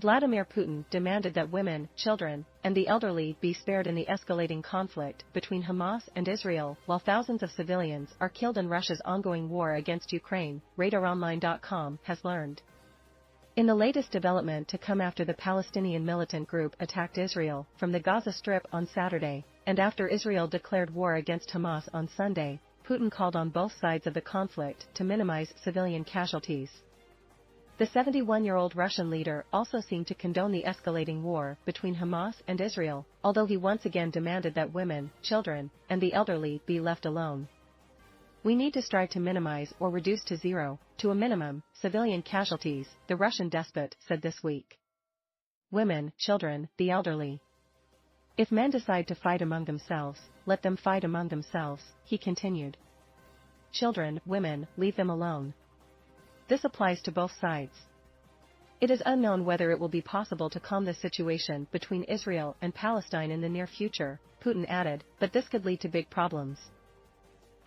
Vladimir Putin demanded that women, children, and the elderly be spared in the escalating conflict between Hamas and Israel, while thousands of civilians are killed in Russia's ongoing war against Ukraine, RadarOnline.com has learned. In the latest development to come after the Palestinian militant group attacked Israel from the Gaza Strip on Saturday, and after Israel declared war against Hamas on Sunday, Putin called on both sides of the conflict to minimize civilian casualties. The 71-year-old Russian leader also seemed to condone the escalating war between Hamas and Israel, although he once again demanded that women, children, and the elderly be left alone. "We need to strive to minimize or reduce to zero, to a minimum, civilian casualties," the Russian despot said this week. "Women, children, the elderly. If men decide to fight among themselves, let them fight among themselves," he continued. "Children, women, leave them alone. This applies to both sides. It is unknown whether it will be possible to calm the situation between Israel and Palestine in the near future," Putin added, "but this could lead to big problems."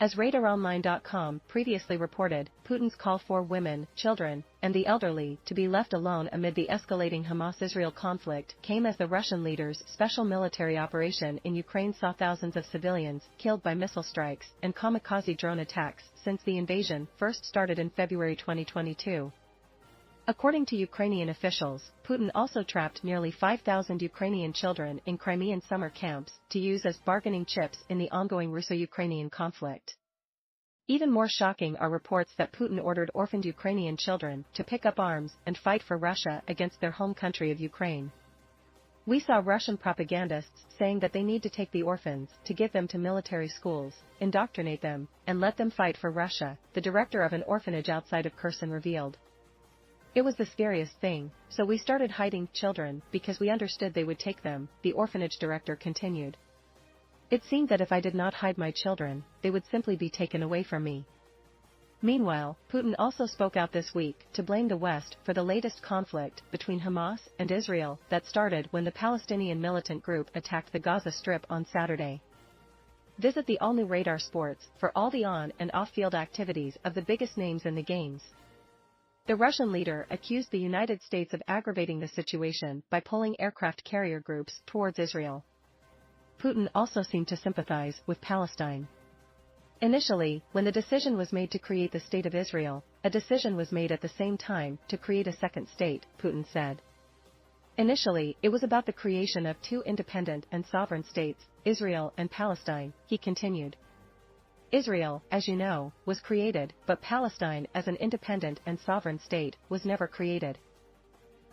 As RadarOnline.com previously reported, Putin's call for women, children, and the elderly to be left alone amid the escalating Hamas-Israel conflict came as the Russian leader's special military operation in Ukraine saw thousands of civilians killed by missile strikes and kamikaze drone attacks since the invasion first started in February 2022. According to Ukrainian officials, Putin also trapped nearly 5,000 Ukrainian children in Crimean summer camps to use as bargaining chips in the ongoing Russo-Ukrainian conflict. Even more shocking are reports that Putin ordered orphaned Ukrainian children to pick up arms and fight for Russia against their home country of Ukraine. "We saw Russian propagandists saying that they need to take the orphans to give them to military schools, indoctrinate them, and let them fight for Russia," the director of an orphanage outside of Kherson revealed. "It was the scariest thing, so we started hiding children because we understood they would take them," the orphanage director continued. "It seemed that if I did not hide my children, they would simply be taken away from me." Meanwhile, Putin also spoke out this week to blame the West for the latest conflict between Hamas and Israel that started when the Palestinian militant group attacked the Gaza Strip on Saturday. Visit the all-new Radar Sports for all the on- and off-field activities of the biggest names in the games. The Russian leader accused the United States of aggravating the situation by pulling aircraft carrier groups towards Israel. Putin also seemed to sympathize with Palestine. Initially, when the decision was made to create the State of Israel, a decision was made at the same time to create a second state, Putin said. Initially, it was about the creation of two independent and sovereign states, Israel and Palestine, he continued. Israel, as you know, was created, but Palestine as an independent and sovereign state was never created.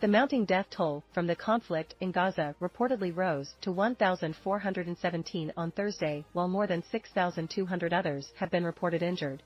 The mounting death toll from the conflict in Gaza reportedly rose to 1,417 on Thursday, while more than 6,200 others have been reported injured.